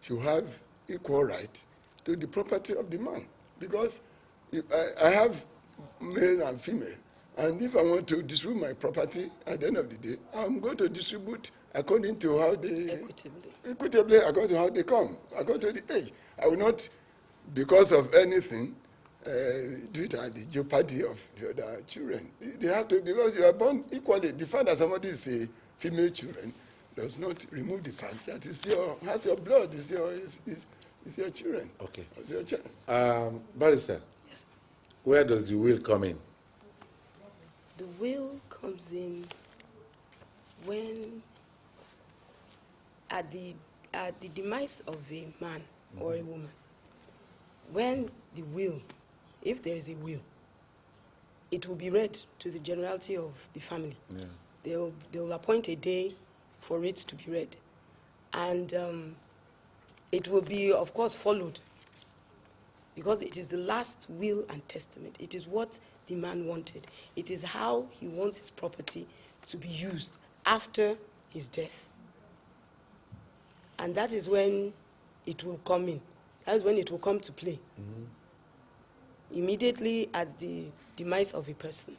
should have equal right to the property of the man. Because if I have male and female, and if I want to distribute my property at the end of the day, I'm going to distribute according to how they... Equitably, according to how they come, according to the age. I will not, because of anything, do it at the jeopardy of the other children. They have to, because you are born equally. The fact that somebody is a female children does not remove the fact that it's has your blood, it's your children. Okay. It's your child. Barrister, Yes. where does the will come in? The will comes in when at the demise of a man or a woman, when the will, if there is a will, it will be read to the generality of the family. Yeah. They will appoint a day for it to be read. And it will be, of course, followed, because it is the last will and testament. It is what the man wanted. It is how he wants his property to be used after his death. And that is when it will come in. That is when it will come to play. Immediately at the demise of a person.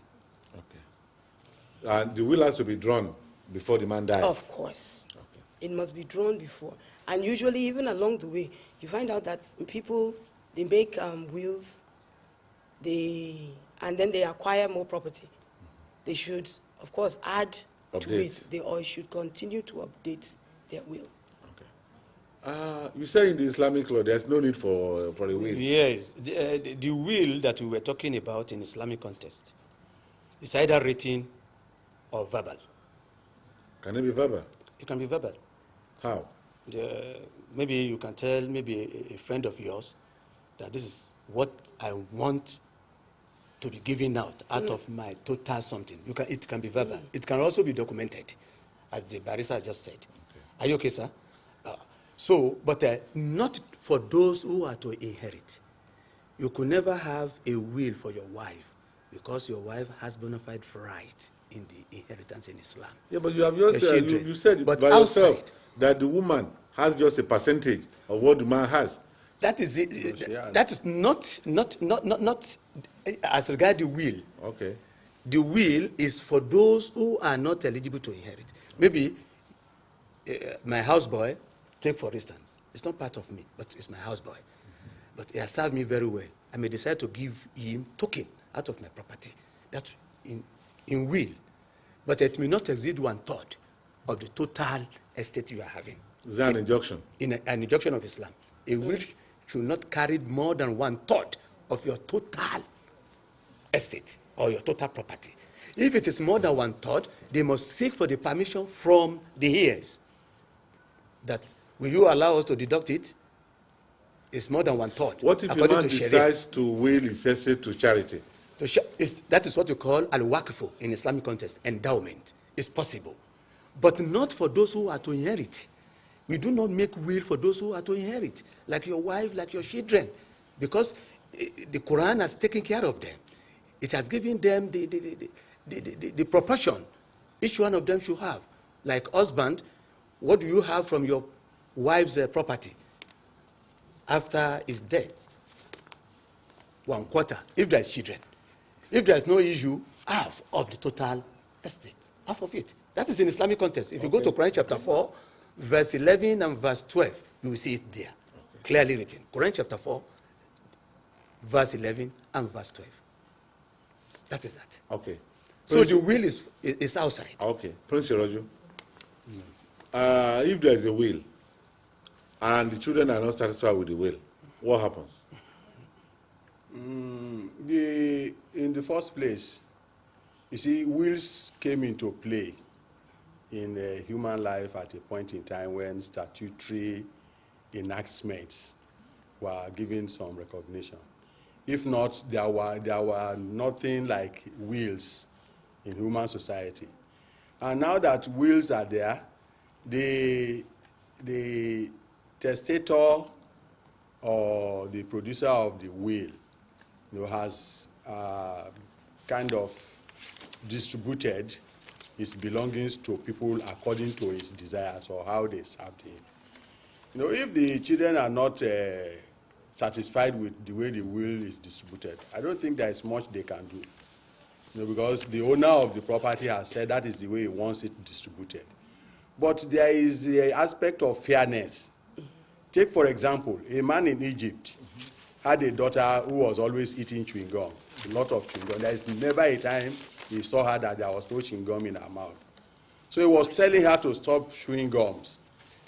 Okay. And the will has to be drawn before the man dies? Of course. Okay. It must be drawn before. And usually, even along the way, you find out that people, they make wills, and then they acquire more property. They should, of course, add to it. Or should continue to update their will. You say in the Islamic law there's no need for a will. Yes, the will that we were talking about in Islamic context is either written or verbal. Can it be verbal? It can be verbal. How? Maybe you can tell maybe a friend of yours that this is what I want to be given out of my total something. It can be verbal. It can also be documented, as the barrister just said. Okay. Are you okay, sir? But not for those who are to inherit. You could never have a will for your wife because your wife has bona fide right in the inheritance in Islam. Yeah, but you have just you said but by yourself that the woman has just a percentage of what the man has. That is it. That is not as regards the will. Okay. The will is for those who are not eligible to inherit. Maybe my houseboy. Take, for instance, it's not part of me, but it's my houseboy. But he has served me very well. I may decide to give him token out of my property. That's in will. But it may not exceed 1/3 of the total estate you are having. Is that an injunction? In an injunction of Islam. A will should not carry more than 1/3 of your total estate or your total property. If it is more than 1/3, they must seek for the permission from the heirs. That will you allow us to deduct it? It's more than 1/3. What if a man decides to will his estate to charity? That is what we call al-waqfu in Islamic context, endowment. It's possible. But not for those who are to inherit. We do not make will for those who are to inherit, like your wife, like your children, because the Quran has taken care of them. It has given them the proportion each one of them should have. Like husband, what do you have from your wife's property after his death? 1/4, if there is children. If there is no issue, half of the total estate, half of it. That is in Islamic context. If you go to Quran chapter 4, verse 11 and verse 12, you will see it there, clearly written. Quran chapter 4, verse 11 and verse 12. That is that. Okay. So the will is outside. Okay. Prince Iroju, if there is a will and the children are not satisfied with the will, what happens? In the first place, you see, wills came into play in human life at a point in time when statutory enactments were given some recognition. If not, there were nothing like wills in human society. And now that wills are there, the testator or the producer of the will, has kind of distributed his belongings to people according to his desires or how they served him. You know, if the children are not satisfied with the way the will is distributed, I don't think there is much they can do. You know, because the owner of the property has said that is the way he wants it distributed. But there is the aspect of fairness. Take, for example, a man in Egypt had a daughter who was always eating chewing gum, a lot of chewing gum. There is never a time he saw her that there was no chewing gum in her mouth. So he was telling her to stop chewing gums.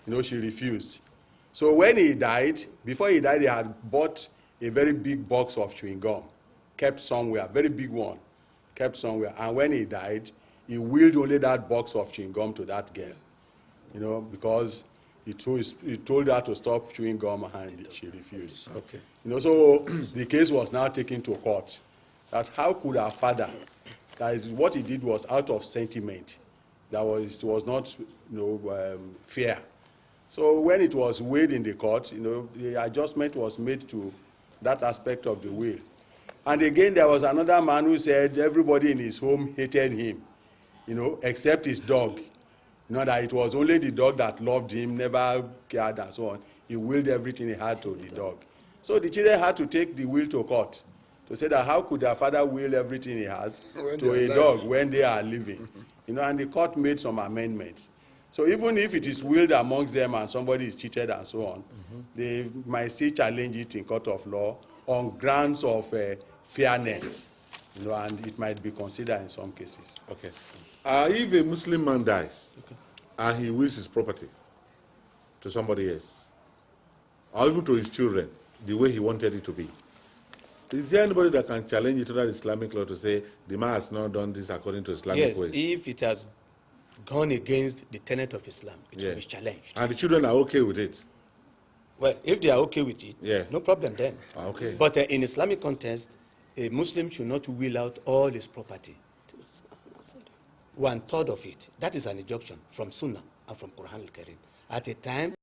You know, she refused. So when he died, before he died, he had bought a very big box of chewing gum, kept somewhere, very big one, kept somewhere. And when he died, he willed only that box of chewing gum to that girl, you know, because he told her to stop chewing gum and she refused. Okay. You know, so the case was now taken to court. That how could her father, that is what he did was out of sentiment. That was not, you know, fair. So when it was weighed in the court, you know, the adjustment was made to that aspect of the will. And again, there was another man who said everybody in his home hated him, you know, except his dog. You know, that it was only the dog that loved him, never cared and so on. He willed everything he had to the dog. So the children had to take the will to court to say that how could their father will everything he has to a dog when they are living? You know, and the court made some amendments. So even if it is willed amongst them and somebody is cheated and so on, they might still challenge it in court of law on grounds of fairness, you know, and it might be considered in some cases. Okay. If a Muslim man dies and he wills his property to somebody else, or even to his children, the way he wanted it to be, is there anybody that can challenge it to that Islamic law to say the man has not done this according to Islamic ways? Yes, if it has gone against the tenet of Islam, it will be challenged. And the children are okay with it? Well, if they are okay with it, no problem then. Okay. But in Islamic context, a Muslim should not will out all his property. 1/3 of it. That is an injunction from Sunnah and from Quran al-Karim. At a time